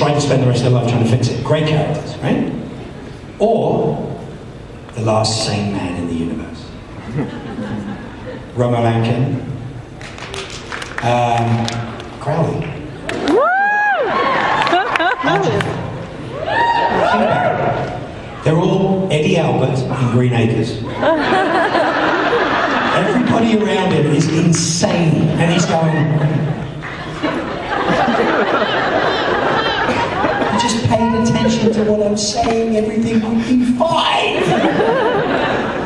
tried to spend the rest of their life trying to fix it. Great characters, right? Or the last sane man in the universe. Romo Lankin. Crowley. They're all Eddie Albert in Green Acres. Everybody around him is insane, and he's going, "You just paid attention to what I'm saying, everything would be fine."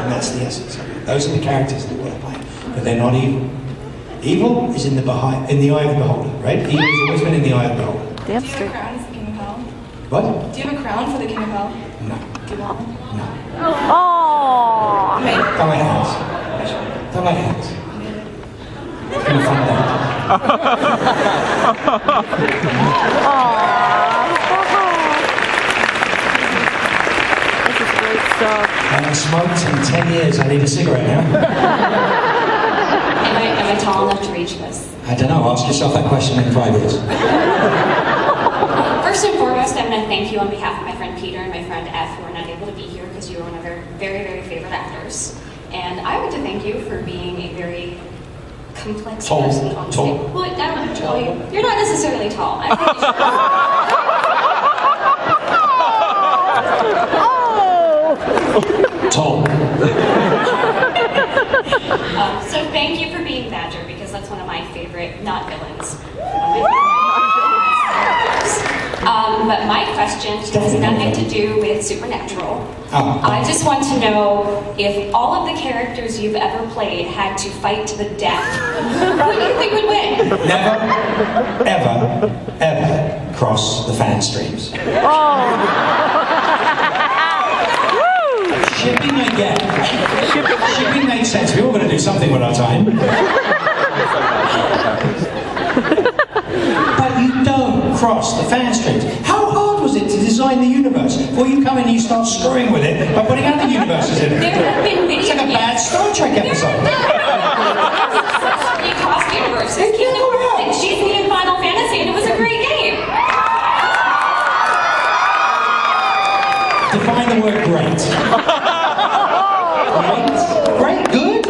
And that's the essence of it. Those are the characters that we're playing, but they're not evil. Evil is in the eye of the beholder, right? Evil has always been in the eye of the beholder. Do you have a crown as the King of Hell? What? Do you have a crown for the King of Hell? No. Do you want one? No. Oh. Don't lay hands. Don't lay hands. It's gonna find out. This is great stuff. I haven't smoked in 10 years. I need a cigarette now. Am I tall enough to reach this? I don't know. Ask yourself that question in 5 years. First and foremost, I'm going to thank you on behalf of my friend Peter and my friend F, who are not able to be here because you are one of their very, very favorite actors. And I want to thank you for being a very complex person on stage. Well, I don't know. You're not necessarily tall. I'm pretty sure. Tall. So thank you for being Badger, because that's one of my favorite, not villains. But my question has nothing to do with Supernatural. I just want to know if all of the characters you've ever played had to fight to the death, who do you think would win? Never, ever, ever cross the fan streams. Shipping, I get. Shipping makes sense. We're all going to do something with our time. But you don't cross the fan streams. How hard was it to design the universe before you come in and you start screwing with it by putting other universes in it? There have been It's like a bad Star Trek episode. You crossed universes. Kingdom Hearts, she's me in Final Fantasy, and it was a great game. Define the word great. Great? Great? Good?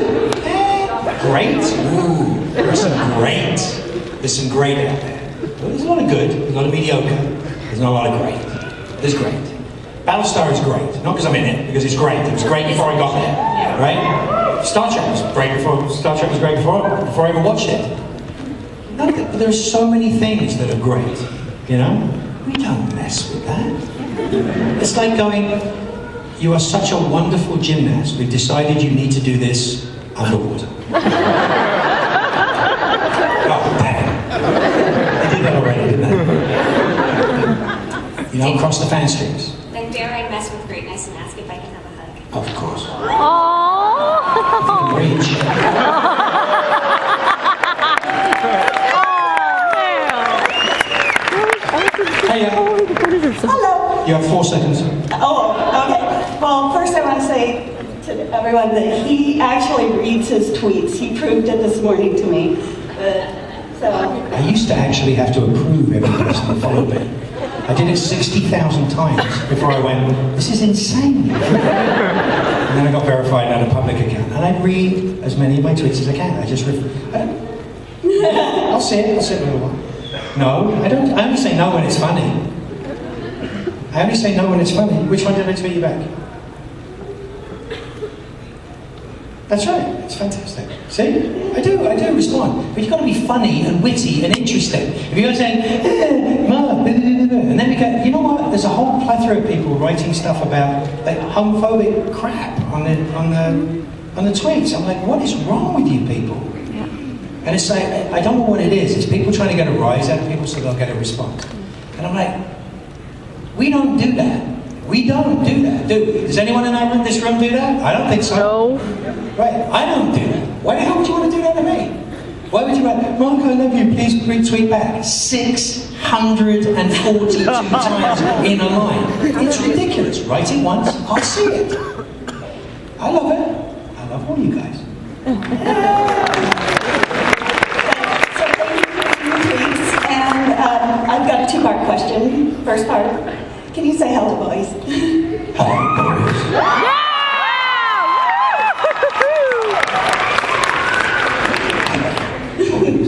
Great? Ooh, there's some great. There's some great out there. There's a lot of good, there's a lot of mediocre, there's not a lot of great. There's great. Battlestar is great, not because I'm in it, because it's great. It was great before I got there, right? Star Trek was great before I even watched it. But there are so many things that are great, you know? We don't mess with that. It's like going, you are such a wonderful gymnast, we've decided you need to do this underwater. Already, didn't I? You don't cross the fan streams. Then dare I mess with greatness and ask if I can have a hug? Of course. Aww. If you can reach. Hey, Hello. you have 4 seconds. Oh, okay. Well, first I want to say to everyone that he actually reads his tweets. He proved it this morning to me. So. I used to actually have to approve every person that followed me. I did it 60,000 times before I went, this is insane. And then I got verified and had a public account. And I read as many of my tweets as I can. I'll see it in a little while. No, I don't. I only say no when it's funny. I only say no when it's funny. Which one did I tweet you back? That's right, it's fantastic. See? I do respond. But you've got to be funny and witty and interesting. If you're saying, and then we go, you know what? There's a whole plethora of people writing stuff about like homophobic crap on the tweets. I'm like, what is wrong with you people? And it's like, I don't know what it is. It's people trying to get a rise out of people so they'll get a response. And I'm like, we don't do that. We don't do that, do we? Does anyone in this room do that? I don't think so. No. Right, I don't do that. Why the hell would you want to do that to me? Why would you write, Mark, I love you, please retweet back 642 times in a line? It's ridiculous. Write it once, I'll see it. I love it. I love all you guys. So thank you for your tweets. And I I've got a two-part question. First part, can you say hello, boys? Hello, boys.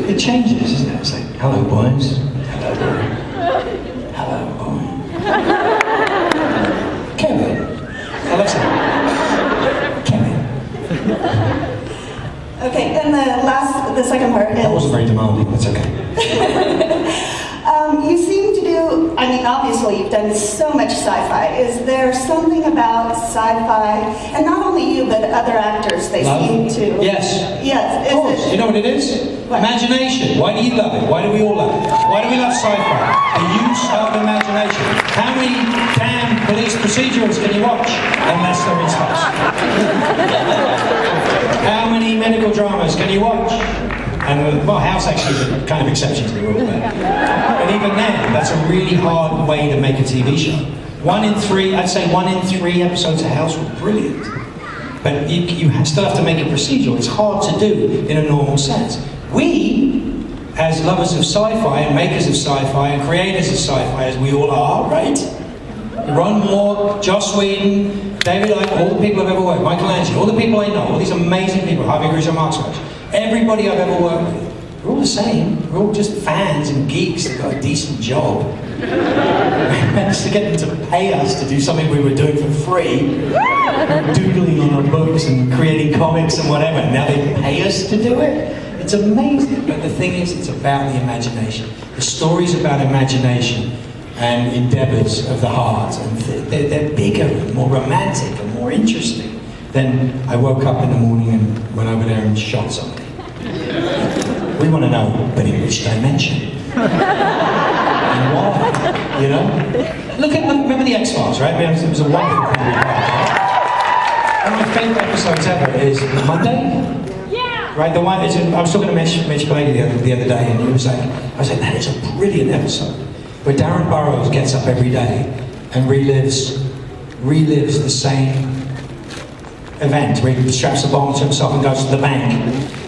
It changes, isn't it? It's like, hello, boys. Hello, boy. Hello, boy. Kevin. Alexa. Kevin. Okay, and the second part is... That wasn't very demanding, that's okay. You seem to do, I mean, obviously you've done so much sci-fi. Is there something about sci-fi, and not only you, but other actors, they Love? seem to... Yes. Yes. Of course. You know what it is? What? Imagination. Why do you love it? Why do we all love it? Why do we love sci-fi? The use of imagination. How many damn police procedurals can you watch? Unless they're in space. How many medical dramas can you watch? And well, House actually is a kind of exception to the rule there. But even then, that's a really hard way to make a TV show. 1 in 3, I'd say 1 in 3 episodes of House were brilliant. But you still have to make it procedural. It's hard to do in a normal sense. We, as lovers of sci-fi and makers of sci-fi and creators of sci-fi, as we all are, right? Ron Moore, Joss Whedon, David Icke, all the people I've ever worked with, Michelangelo, all the people I know, all these amazing people, Harvey Griswold, Mark Switch, everybody I've ever worked with, we're all the same. We're all just fans and geeks that got a decent job. We managed to get them to pay us to do something we were doing for free, doodling on our books and creating comics and whatever. Now they pay us to do it. It's amazing. But the thing is, it's about the imagination. The story's about imagination and endeavors of the heart, and they're bigger and more romantic and more interesting than I woke up in the morning and went over there and shot somebody. We want to know, but in which dimension? And why? You know? Remember the X-Files, right? It was a wonderful comedy part. One of my favourite episodes ever is Monday. Right, the one, I was talking to Mitch Blakey the other day, and he was like, I was like, that is a brilliant episode, where Darren Burroughs gets up every day and relives the same event, where he straps a bomb to himself and goes to the bank.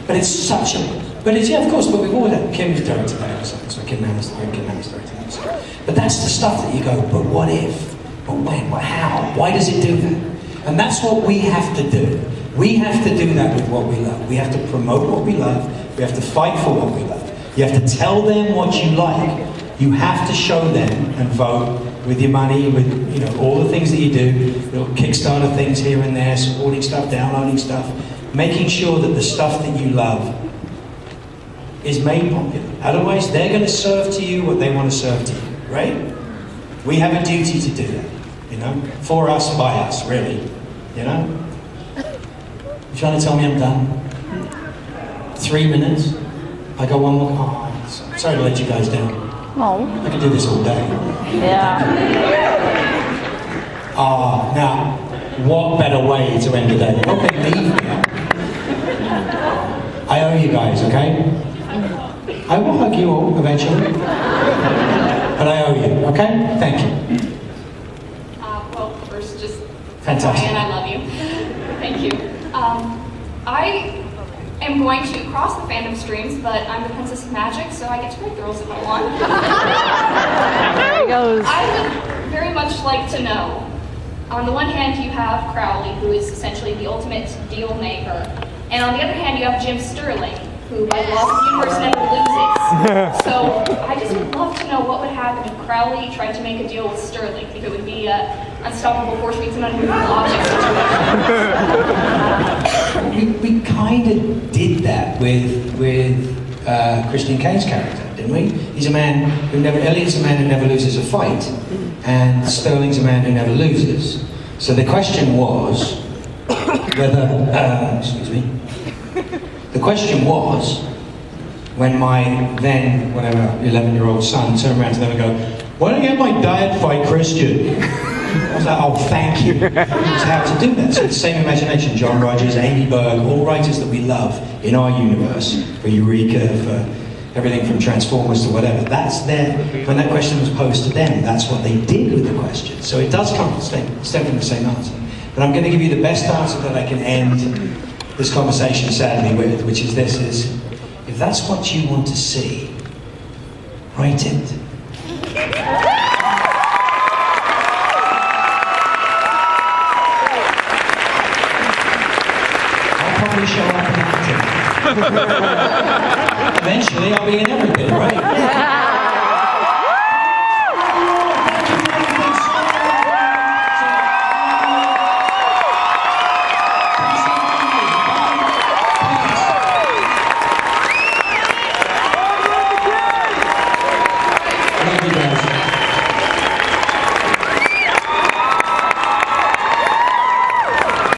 But it's such a, but it's, yeah, of course, but we've all had, Kim's directed that episode, so Kim Manners directed that episode. But that's the stuff that you go, but what if? But when? But how? Why does it do that? And that's what we have to do. We have to do that with what we love. We have to promote what we love. We have to fight for what we love. You have to tell them what you like. You have to show them and vote with your money, with all the things that you do, little Kickstarter things here and there, supporting stuff, downloading stuff, making sure that the stuff that you love is made popular. Otherwise, they're going to serve to you what they want to serve to you, right? We have a duty to do that, for us, by us, really, You trying to tell me I'm done? 3 minutes? I go one more. Oh, sorry to let you guys down. No. I could do this all day. Yeah. Now, what better way to end the day? Okay, leave me. I owe you guys, okay? I will hug you all eventually. But I owe you, okay? Thank you. Well, first, just Fantastic. Ryan, I love you. Thank you. I am going to cross the fandom streams, but I'm the Princess of Magic, so I get to write girls if I want. There he goes. I would very much like to know, on the one hand you have Crowley, who is essentially the ultimate deal maker, and on the other hand you have Jim Sterling, who by the laws of the universe never loses. So I just would love to know what would happen if Crowley tried to make a deal with Sterling, if it would be unstoppable force meets an unmovable object situation. We kind of did that with Christian Kane's character, didn't we? He's a man who Elliot's a man who never loses a fight, and Sterling's a man who never loses. So the question was whether, excuse me, the question was, when my then, 11-year-old son turned around to them and go, why don't you have my dad fight Christian? I was like, oh, thank you. It's how to do that. So the same imagination, John Rogers, Amy Berg, all writers that we love in our universe, for Eureka, for everything from Transformers to whatever, that's their, when that question was posed to them, that's what they did with the question. So it does come stem from the same answer. But I'm going to give you the best answer that I can end this conversation sadly with, which is this, if that's what you want to see, write it. Eventually, I'll be in every bit, right?